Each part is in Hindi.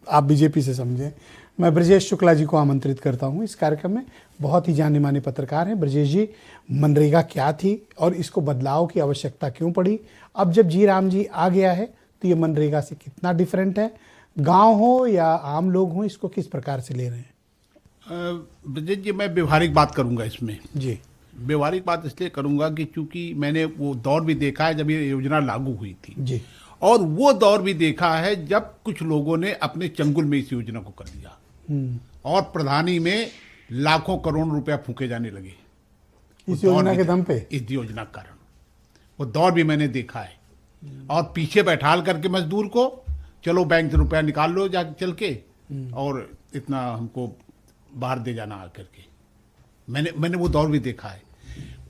आप बीजेपी से समझें। मैं ब्रजेश शुक्ला जी को आमंत्रित करता हूं इस कार्यक्रम में। बहुत ही जाने माने पत्रकार हैं ब्रजेश जी। मनरेगा क्या थी और इसको बदलाव की आवश्यकता क्यों पड़ी? अब जब जी राम जी आ गया है तो ये मनरेगा से कितना डिफरेंट है? गांव हो या आम लोग हो, इसको किस प्रकार से ले रहे हैं? ब्रजेश जी, मैं व्यवहारिक बात करूंगा इसमें। जी, व्यवहारिक बात इसलिए करूंगा कि चूंकि मैंने वो दौर भी देखा है जब ये योजना लागू हुई थी जी, और वो दौर भी देखा है जब कुछ लोगों ने अपने चंगुल में इस योजना को कर दिया और प्रधानी में लाखों करोड़ रुपया फूके जाने लगे इस योजना के दम पे, इस योजना के कारण। वो दौर भी मैंने देखा है। और पीछे बैठाल करके मजदूर को, चलो बैंक से रुपया निकाल लो जाके चल के और इतना हमको बाहर दे जाना आकर के। मैंने वो दौर भी देखा है।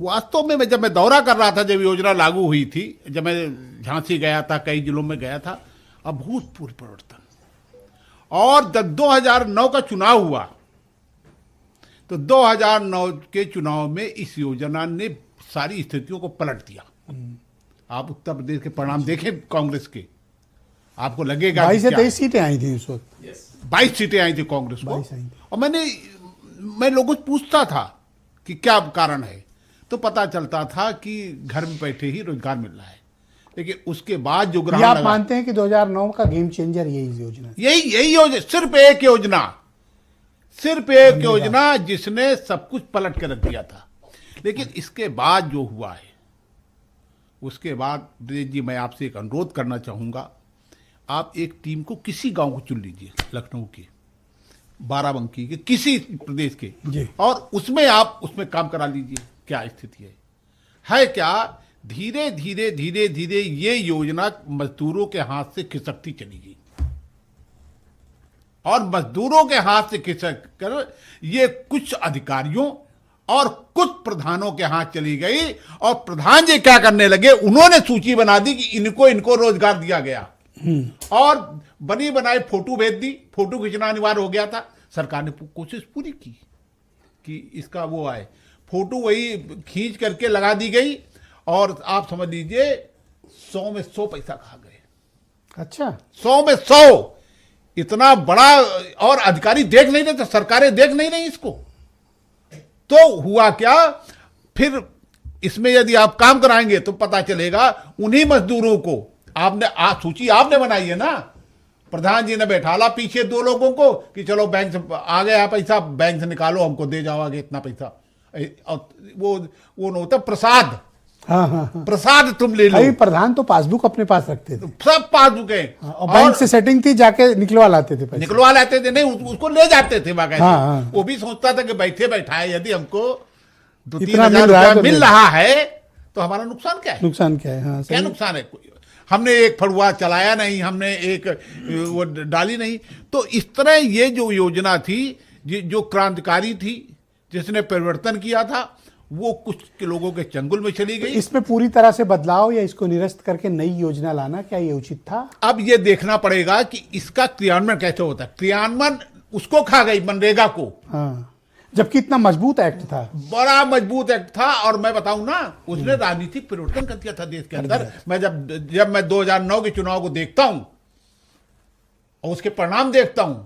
वास्तव में जब मैं दौरा कर रहा था, जब योजना लागू हुई थी, जब मैं झांसी गया था, कई जिलों में गया था, अभूतपूर्व परिवर्तन। और जब 2009 का चुनाव हुआ तो 2009 के चुनाव में इस योजना ने सारी स्थितियों को पलट दिया। आप उत्तर प्रदेश के परिणाम देखें कांग्रेस के, आपको लगेगा 22 से 23 सीटें आई थी उस वक्त। 22 सीटें आई थी कांग्रेस को। 22 आई थी। और मैं लोगों से पूछता था कि क्या कारण है, तो पता चलता था कि घर में बैठे ही रोजगार मिल रहा है। लेकिन उसके बाद जो ग्रहण आप मानते हैं कि 2009 का गेम चेंजर यही योजना, यही योजना, सिर्फ एक योजना जिसने सब कुछ पलट कर रख दिया था। लेकिन इसके बाद जो हुआ है, उसके बाद ब्रजेश जी मैं आपसे एक अनुरोध करना चाहूंगा। आप एक टीम को किसी गांव को चुन लीजिए, लखनऊ के, बाराबंकी के, किसी प्रदेश के, और उसमें काम करा लीजिए। क्या स्थिति है क्या? धीरे धीरे ये योजना मजदूरों के हाथ से खिसकती चली गई और मजदूरों के हाथ से खिसक कर ये कुछ अधिकारियों और कुछ प्रधानों के हाथ चली गई। और प्रधान जी क्या करने लगे, उन्होंने सूची बना दी कि इनको रोजगार दिया गया और बनी बनाई फोटो भेज दी। फोटो खींचना अनिवार्य हो गया था। सरकार ने कोशिश पूरी की कि इसका वो आए, फोटो वही खींच करके लगा दी गई और आप समझ लीजिए 100 में 100 पैसा खा गए। अच्छा, 100 में 100, इतना बड़ा। और अधिकारी देख नहीं रहे, सरकारें देख नहीं रही इसको। तो हुआ क्या, फिर इसमें यदि आप काम कराएंगे तो पता चलेगा उन्हीं मजदूरों को सूची आपने बनाई है ना, प्रधान जी ने बैठाला पीछे 2 लोगों को कि चलो बैंक से आ गया पैसा, बैंक से निकालो, हमको दे जाओ आगे इतना पैसा। और वो होता प्रसाद। हाँ। प्रसाद तुम ले लो। प्रधान तो पासबुक अपने पास रखते थे, सब पासबुक है और बैंक से सेटिंग थी, जाके निकलवा लाते थे पैसे। नहीं, उसको ले जाते थे बाकायदा। हाँ। वो भी सोचता था कि बैठाए यदि हमको 2-3 इतना हजार मिल रहा है तो हमारा नुकसान क्या है? नुकसान क्या है? हाँ, क्या नुकसान है? हमने एक फड़ुआ चलाया नहीं, हमने एक वो डाली नहीं। तो इस तरह ये जो योजना थी, जो क्रांतिकारी थी, जिसने परिवर्तन किया था, वो कुछ के लोगों के चंगुल में चली गई। इसमें पूरी तरह से बदलाव या इसको निरस्त करके नई योजना लाना, क्या ये उचित था? अब ये देखना पड़ेगा कि इसका क्रियान्वयन कैसे होता है। क्रियान्वयन उसको खा गई, मनरेगा को। हाँ, जबकि इतना मजबूत एक्ट था, बड़ा मजबूत एक्ट था। और मैं बताऊं ना, उसने राजनीतिक परिवर्तन कर दिया था देश के अंदर। मैं जब मैं 2009 के चुनाव को देखता हूं और उसके परिणाम देखता हूं,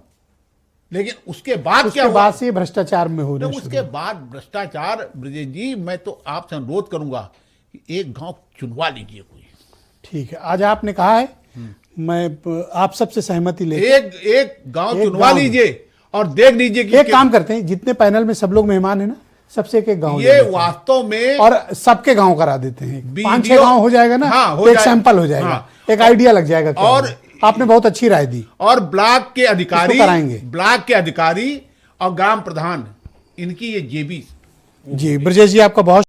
लेकिन उसके बाद क्या हुआ? से भ्रष्टाचार में हो रहा है। उसके बाद भ्रष्टाचार, ब्रजेश जी मैं तो आपसे अनुरोध करूंगा कि एक गांव चुनवा लीजिए कोई। ठीक है, आज आपने कहा है, मैं आप सबसे सहमति ले, एक गांव चुनवा लीजिए और देख लीजिए कि एक काम करते हैं, जितने पैनल में सब लोग मेहमान है ना, सबसे एक गांव ये वास्तव में, और सबके गांव करा देते हैं। 5-6 गांव हो जाएगा ना। हाँ, एक सैंपल हो जाएगा। एक आइडिया लग जाएगा। और आपने बहुत अच्छी राय दी। और ब्लॉक के अधिकारी कराएंगे, ब्लॉक के अधिकारी और ग्राम प्रधान, इनकी ये जेबी। जी ब्रजेश जी, आपका बहुत